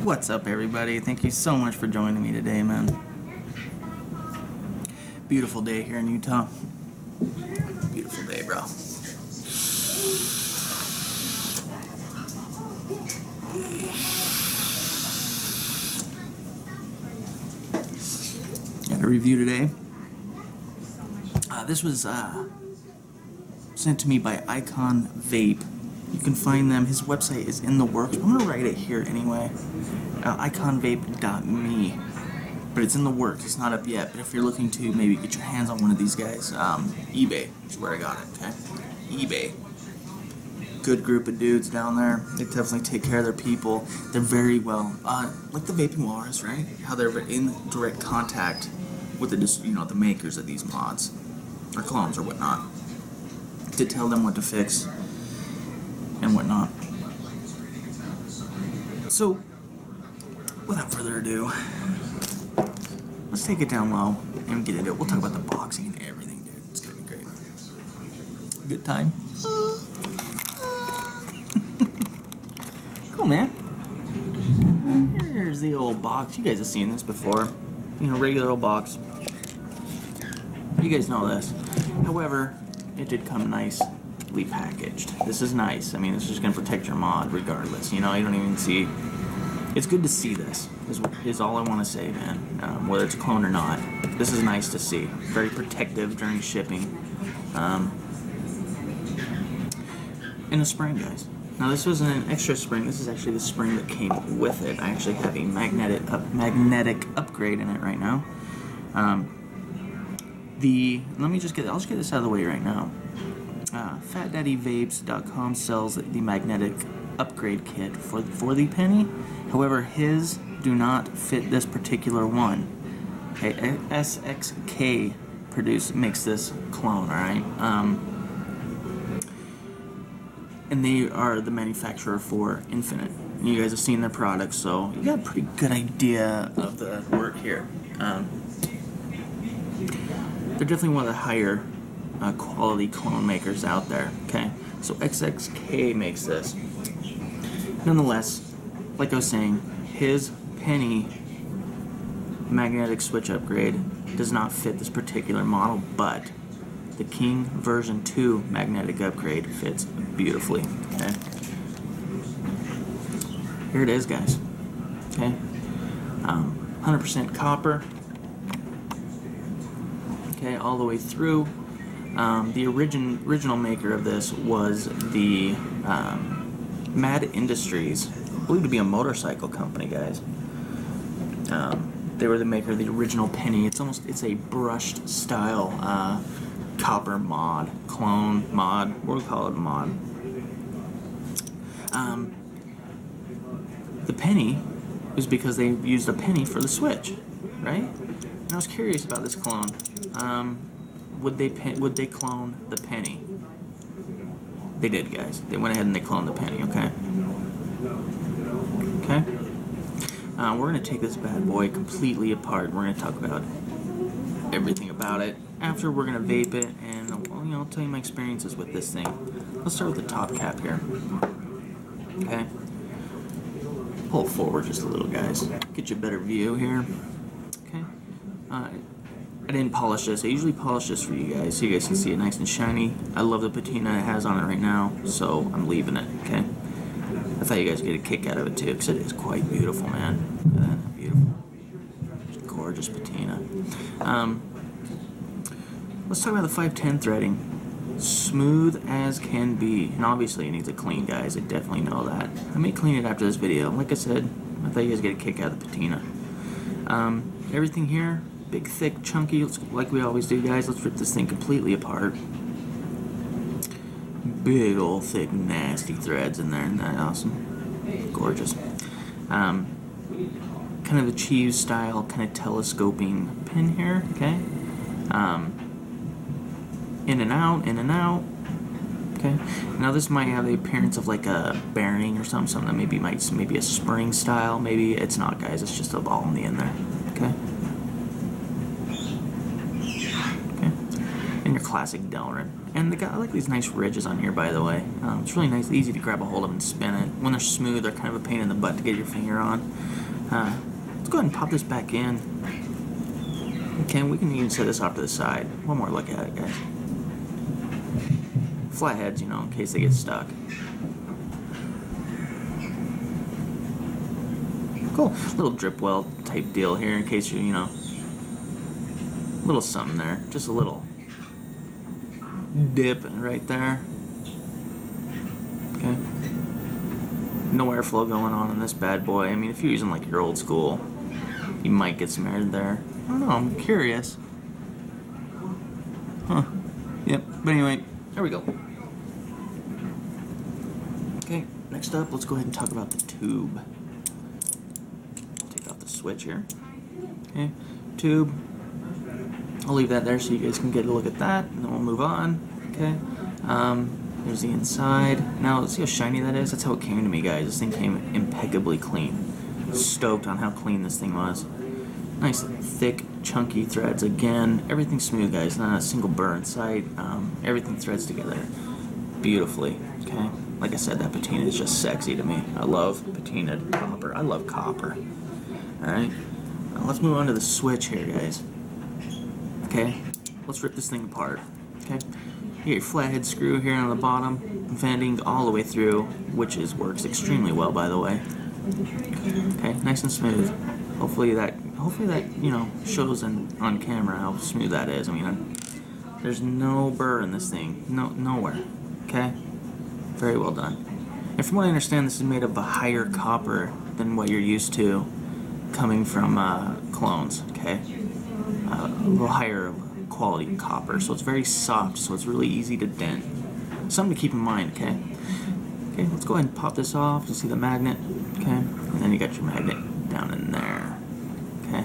What's up, everybody? Thank you so much for joining me today, man. Beautiful day here in Utah. Beautiful day, bro. Got a review today. This was sent to me by iconvape. You can find them. His website is in the works. I'm going to write it here anyway. Iconvape.me. But it's in the works. It's not up yet. But if you're looking to maybe get your hands on one of these guys, eBay is where I got it. Okay, eBay. Good group of dudes down there. They definitely take care of their people. They're very well, like the vaping walrus, right? How they're in direct contact with the, the makers of these mods or clones or whatnot, to tell them what to fix and whatnot. So, without further ado, let's take it down low and get into it. We'll talk about the boxing and everything, dude. It's gonna be great. Good time. Cool, man. Here's the old box. You guys have seen this before. You know, regular old box. You guys know this. However, it did come nicely packaged. This is nice. I mean, this is just gonna protect your mod regardless. You know, you don't even see. It's good to see this. Is all I want to say, man. Whether it's a clone or not, this is nice to see. Very protective during shipping. And a spring, guys. Now this wasn't an extra spring. This is actually the spring that came with it. I actually have a magnetic upgrade in it right now. I'll just get this out of the way right now. FatDaddyVapes.com sells the magnetic upgrade kit for the penny. However, his do not fit this particular one. Okay, SXK makes this clone, all right? And they are the manufacturer for Infinite. And you guys have seen their products, so you got a pretty good idea of the work here. They're definitely one of the higher quality clone makers out there. Okay, so XXK makes this. Nonetheless, like I was saying, his penny magnetic switch upgrade does not fit this particular model, but the King version 2 magnetic upgrade fits beautifully. Okay, here it is, guys. Okay, 100% copper. Okay, all the way through. The original maker of this was the Mad Industries, I believe to be a motorcycle company, guys. They were the maker of the original penny. It's a brushed style copper mod, clone mod. We'll call it a mod. The penny is because they used a penny for the switch, right? And I was curious about this clone. Would they clone the penny? They did, guys. They went ahead and they cloned the penny. Okay. Okay. We're gonna take this bad boy completely apart. We're gonna talk about everything about it. After, we're gonna vape it, and I'll tell you my experiences with this thing. Let's start with the top cap here. Okay. Pull it forward just a little, guys. Get you a better view here. Okay. I didn't polish this. I usually polish this for you guys so you guys can see it nice and shiny. I love the patina it has on it right now, so I'm leaving it, okay? I thought you guys would get a kick out of it too, because it is quite beautiful, man. Look at that, beautiful. Just gorgeous patina. Let's talk about the 510 threading. Smooth as can be. And obviously it needs a clean, guys. I definitely know that. I may clean it after this video. Like I said, I thought you guys would get a kick out of the patina. Everything here, big, thick, chunky, like we always do, guys. Let's rip this thing completely apart. Big old thick nasty threads in there. Isn't that awesome? Gorgeous. Kind of the cheese style, kind of telescoping pin here. Okay. In and out, in and out. Okay. Now this might have the appearance of like a bearing or something that maybe a spring style. Maybe it's not, guys. It's just a ball in the end there. Okay. Okay. And your classic Delrin. And I like these nice ridges on here, by the way. It's really nice, easy to grab a hold of and spin it. When they're smooth, they're kind of a pain in the butt to get your finger on. Let's go ahead and pop this back in. Okay, we can even set this off to the side. One more look at it, guys. Flatheads, you know, in case they get stuck. Cool. Little drip well type deal here in case you know, a little something there. Just a little dip right there. Okay. No airflow going on in this bad boy. I mean, if you're using like your old school, you might get some air there. I don't know, I'm curious. Huh. Yep, but anyway, there we go. Okay, next up, let's go ahead and talk about the tube. Take off the switch here. Okay, tube. I'll leave that there so you guys can get a look at that, and then we'll move on. Okay, there's the inside. Now, see how shiny that is? That's how it came to me, guys. This thing came impeccably clean. Stoked on how clean this thing was. Nice, thick, chunky threads. Again, everything's smooth, guys. Not a single burr in sight. Everything threads together beautifully. Okay, like I said, that patina is just sexy to me. I love patinaed copper. I love copper. All right, now let's move on to the switch here, guys. Okay, let's rip this thing apart. Okay, you get your flathead screw here on the bottom, venting all the way through, which works extremely well, by the way. Okay, nice and smooth. Hopefully that you know shows on camera how smooth that is. I mean, there's no burr in this thing, nowhere. Okay, very well done. And from what I understand, this is made of a higher copper than what you're used to coming from clones. Okay, a little higher quality copper, so it's very soft, so it's really easy to dent. Something to keep in mind. Okay. Okay, let's go ahead and pop this off. You see the magnet. Okay, and then you got your magnet down in there. Okay,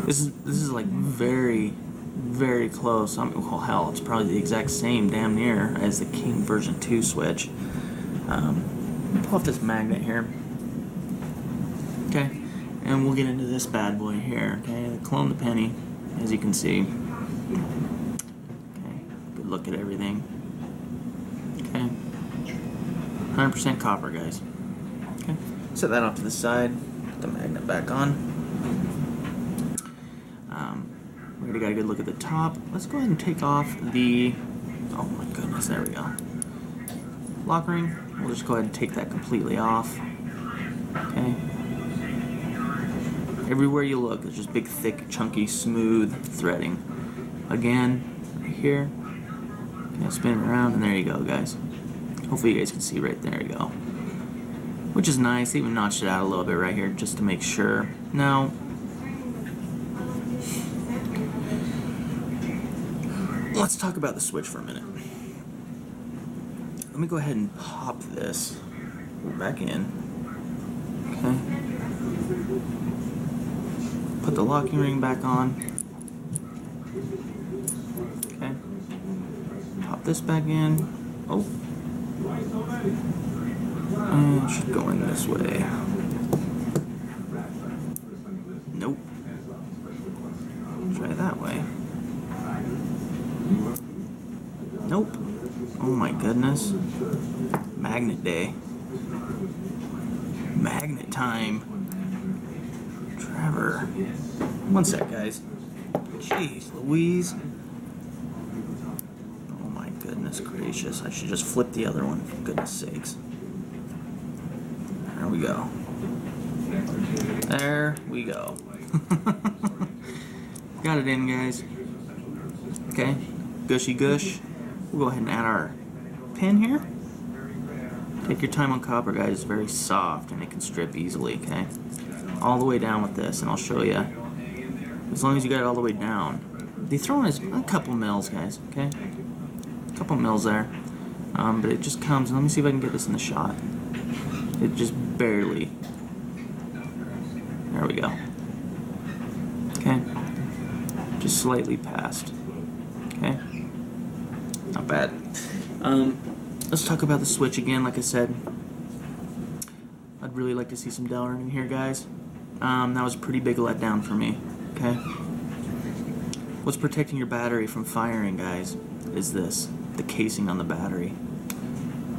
this is like very close. Well, hell, it's probably the exact same, damn near, as the King version 2 switch. Pull off this magnet here. Okay, and we'll get into this bad boy here. Okay, clone the penny, as you can see. Okay, good look at everything. Okay, 100% copper, guys. Okay, set that off to the side. Put the magnet back on. We already got a good look at the top. Let's go ahead and take off the, oh my goodness, there we go. Lock ring. We'll just go ahead and take that completely off. Okay. Everywhere you look, there's just big, thick, chunky, smooth threading. Again, right here. Okay, spin it around, and there you go, guys. Hopefully you guys can see right there you go. Which is nice. They even notched it out a little bit right here just to make sure. Now, let's talk about the switch for a minute. Let me go ahead and pop this back in. Okay. Put the locking ring back on. Okay. Pop this back in. Oh. And it should go in this way. Nope. Try that way. Nope. Oh my goodness. Magnet day. Magnet time. Trevor. One sec, guys. Jeez Louise. Oh my goodness gracious. I should just flip the other one, for goodness sakes. There we go. There we go. Got it in, guys. Okay. Gushy gush. We'll go ahead and add our pin here. Take your time on copper, guys. It's very soft and it can strip easily, okay? All the way down with this, and I'll show you. As long as you got it all the way down. The throwing is a couple mils, guys, okay? A couple mils there. But it just comes, let me see if I can get this in the shot. It just barely. There we go. Okay? Just slightly past. Okay? Not bad. Let's talk about the switch again. Like I said, I'd really like to see some Delrin in here, guys. That was a pretty big letdown for me. Okay. What's protecting your battery from firing, guys, is this, the casing on the battery.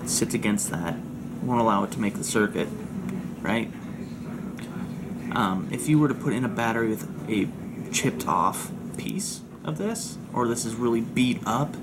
It sits against that. Won't allow it to make the circuit, right? If you were to put in a battery with a chipped off piece of this, or this is really beat up,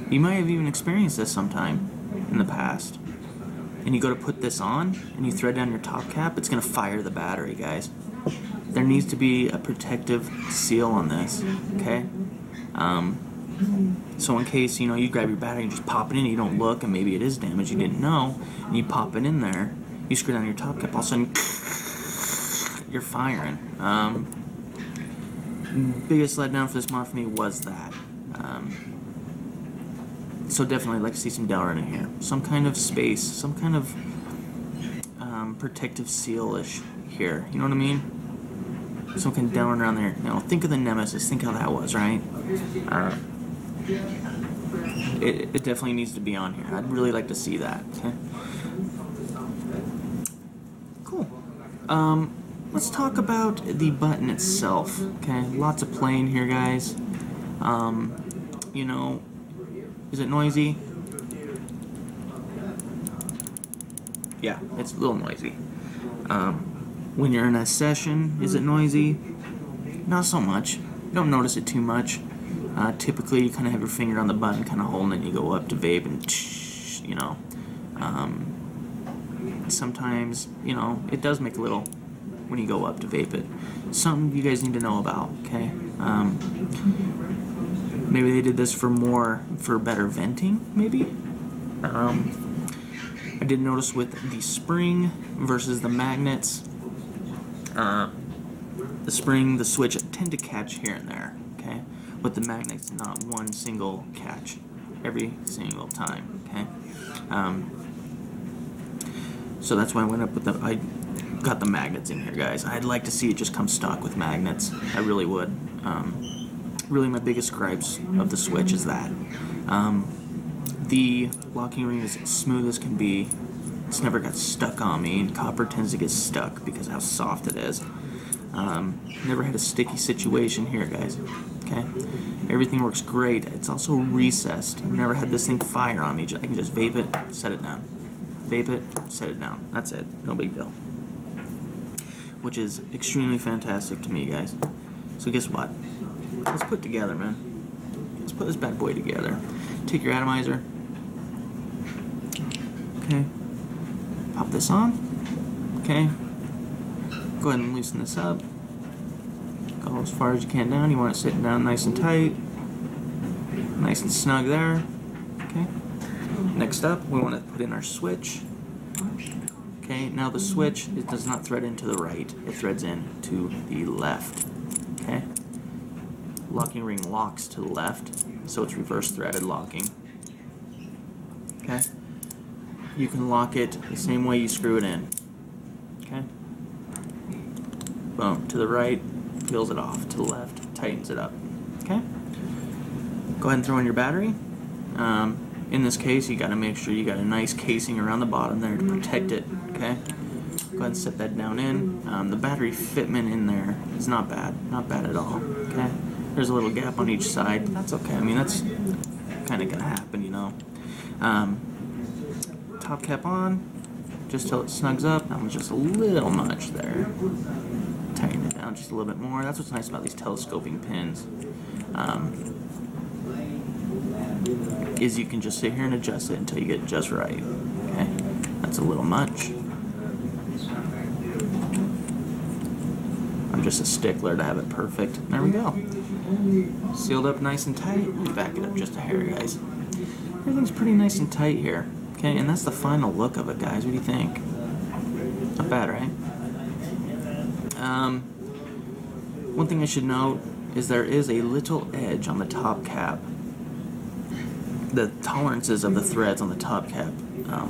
you might have even experienced this sometime in the past. And you go to put this on, and you thread down your top cap, it's going to fire the battery, guys. There needs to be a protective seal on this, okay? So in case, you grab your battery and just pop it in, you don't look, and maybe it is damaged, you didn't know, and you pop it in there, you screw down your top cap, all of a sudden, you're firing. Biggest letdown for this mod for me was that. So definitely I'd like to see some Delrin in here. Some kind of space, some kind of protective seal-ish here. You know what I mean? Some kind of Delrin around there. Now think of the Nemesis. Think how that was, right? It definitely needs to be on here. I'd really like to see that. Okay. Cool. Let's talk about the button itself. Okay. Lots of playing here, guys. Is it noisy? Yeah, it's a little noisy. When you're in a session, is it noisy? Not so much. You don't notice it too much. Typically, you kind of have your finger on the button, kind of holding it, and you go up to vape, and sometimes, it does make a little when you go up to vape it. Something you guys need to know about, okay? Maybe they did this for better venting, maybe? I did notice with the spring versus the magnets, the spring, the switch tend to catch here and there, okay? But the magnets, not one single catch every single time, okay? So that's why I went up with I got the magnets in here, guys. I'd like to see it just come stock with magnets. I really would. Really my biggest gripes of the Switch is that. The locking ring is as smooth as can be. It's never got stuck on me, and copper tends to get stuck because of how soft it is. Never had a sticky situation here, guys. Okay? Everything works great. It's also recessed. I've never had this thing fire on me. I can just vape it, set it down. Vape it, set it down. That's it. No big deal. Which is extremely fantastic to me, guys. So guess what? Let's put it together, man. Let's put this bad boy together. Take your atomizer. Okay. Pop this on. Okay. Go ahead and loosen this up. Go as far as you can down. You want it sitting down nice and tight. Nice and snug there. Okay. Next up, we want to put in our switch. Okay, now the switch, it does not thread into the right. It threads in to the left. Okay. Locking ring locks to the left, so it's reverse threaded locking. Okay. You can lock it the same way you screw it in. Okay. Boom. To the right, peels it off. To the left, tightens it up. Okay. Go ahead and throw in your battery. In this case, you got to make sure you got a nice casing around the bottom there to protect it. Okay. Go ahead and set that down in. The battery fitment in there is not bad. Not bad at all. Okay. There's a little gap on each side. That's okay. I mean, that's kind of going to happen, Top cap on, just till it snugs up. That one's just a little much there. Tighten it down just a little bit more. That's what's nice about these telescoping pins. Is you can just sit here and adjust it until you get it just right. Okay, that's a little much. I'm just a stickler to have it perfect. There we go. Sealed up nice and tight. Let me back it up just a hair, guys. Everything's pretty nice and tight here. Okay, and that's the final look of it, guys. What do you think? Not bad, right? One thing I should note is there is a little edge on the top cap. The tolerances of the threads on the top cap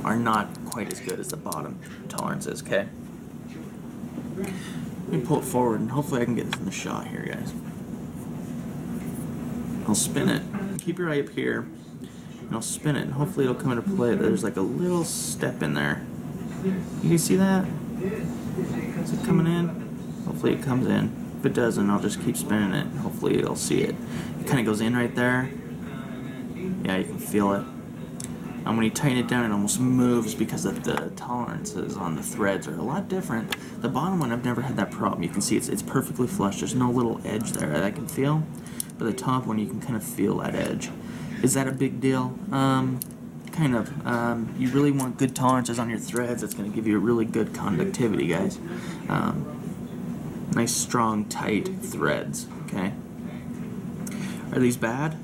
are not quite as good as the bottom tolerances, okay? Let me pull it forward, and hopefully I can get this in the shot here, guys. I'll spin it. Keep your eye up here, and I'll spin it, and hopefully it'll come into play. There's like a little step in there. You can see that? Is it coming in? Hopefully it comes in. If it doesn't, I'll just keep spinning it. Hopefully it'll see it. It kind of goes in right there. Yeah, you can feel it. And when you tighten it down, it almost moves because of the tolerances on the threads are a lot different. The bottom one, I've never had that problem. You can see it's perfectly flush. There's no little edge there that I can feel. But the top one, you can kind of feel that edge. Is that a big deal? Kind of. You really want good tolerances on your threads. That's going to give you a really good conductivity, guys. Nice, strong, tight threads, okay? Are these bad?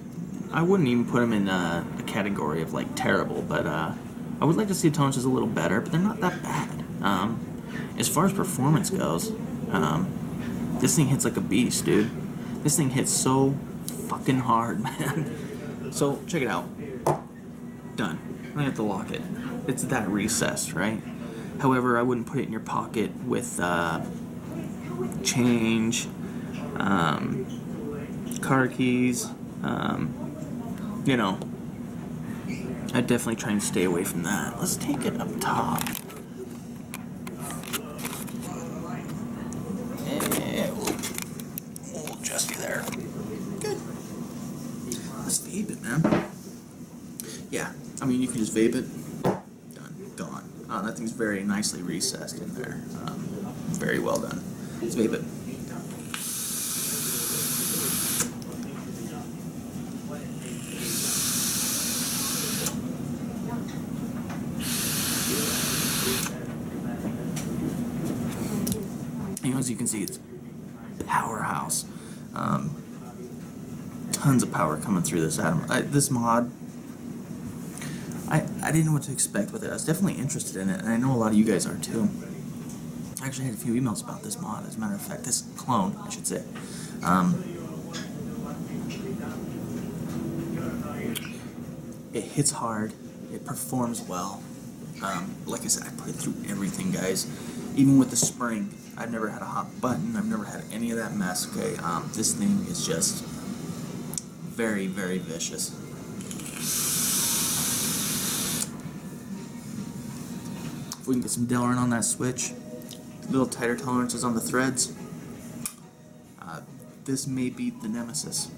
I wouldn't even put them in a category of like terrible, but I would like to see tolerances a little better, but they're not that bad. As far as performance goes, this thing hits like a beast, dude. This thing hits so fucking hard, man. So check it out. Done. I don't have to lock it. It's that recessed, right? However, I wouldn't put it in your pocket with change, car keys. You know, I'd definitely try and stay away from that. Let's take it up top. Old Jesse there. Good. Let's vape it, man. Yeah, I mean, you can just vape it. Done. Gone. That thing's very nicely recessed in there. Very well done. Let's vape it. As you can see, it's powerhouse. Tons of power coming through this atom. This mod, I didn't know what to expect with it. I was definitely interested in it, and I know a lot of you guys are too. I actually had a few emails about this mod, as a matter of fact. This clone, I should say. It hits hard. It performs well. Like I said, I put it through everything, guys. Even with the spring, I've never had a hot button. I've never had any of that mess, okay? This thing is just very, very vicious. If we can get some Delrin on that switch, a little tighter tolerances on the threads, this may beat the Nemesis.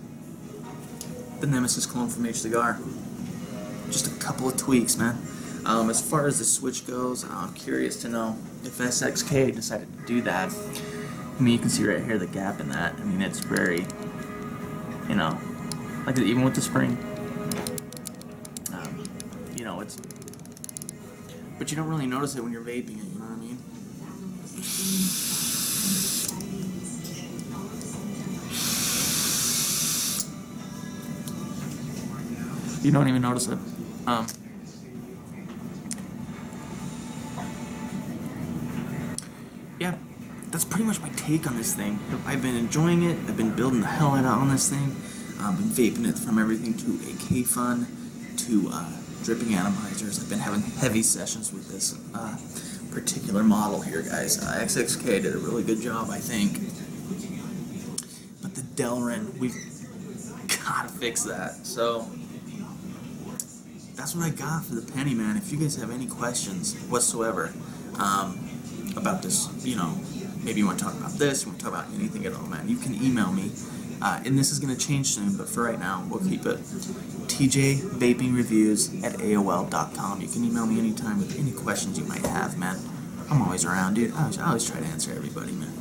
The Nemesis clone from H Cigar. Just a couple of tweaks, man. As far as the switch goes, I'm curious to know if SXK decided to do that. I mean, you can see right here the gap in that. I mean, it's very, you know, like even with the spring, you know, it's, but you don't really notice it when you're vaping it, you know what I mean? You don't even notice it. Yeah, that's pretty much my take on this thing. I've been enjoying it. I've been building the hell out on this thing. I've been vaping it from everything to a K-Fun to dripping atomizers. I've been having heavy sessions with this particular model here, guys. XXK did a really good job, I think. But the Delrin, we've gotta fix that. So that's what I got for the penny, man. If you guys have any questions whatsoever about this, you know, maybe you want to talk about this, you want to talk about anything at all, man, you can email me. And this is going to change soon, but for right now, we'll keep it tjvapingreviews@aol.com. You can email me anytime with any questions you might have, man. I'm always around, dude. I always try to answer everybody, man.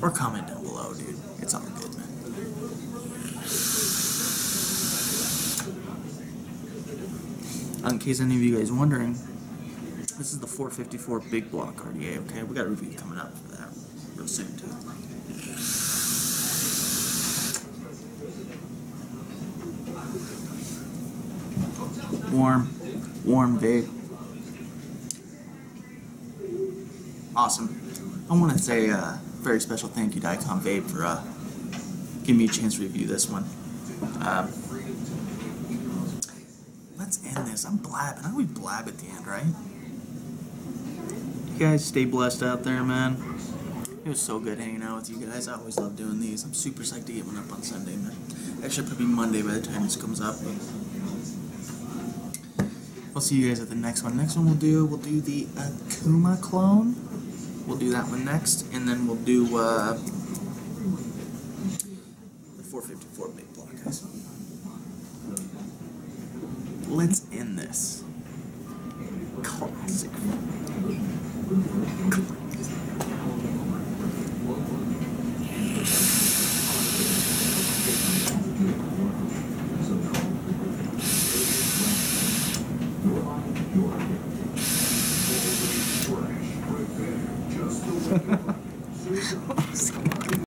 Or comment down below, dude. It's all good, man. In case any of you guys are wondering, this is the 454 Big Block RDA, okay? We got a review coming up for that real soon, too. Warm vape. Awesome. I want to say a very special thank you to iconvape for giving me a chance to review this one. Let's end this. I'm blabbing. I always blab at the end, right? You guys stay blessed out there, man. It was so good hanging out with you guys. I always love doing these. I'm super psyched to get one up on Sunday, man. Actually, it'll probably be Monday by the time this comes up. We'll see you guys at the next one. Next one we'll do the Akuma clone. We'll do that one next, and then we'll do the 454 big block, guys. Let's end this. Classic.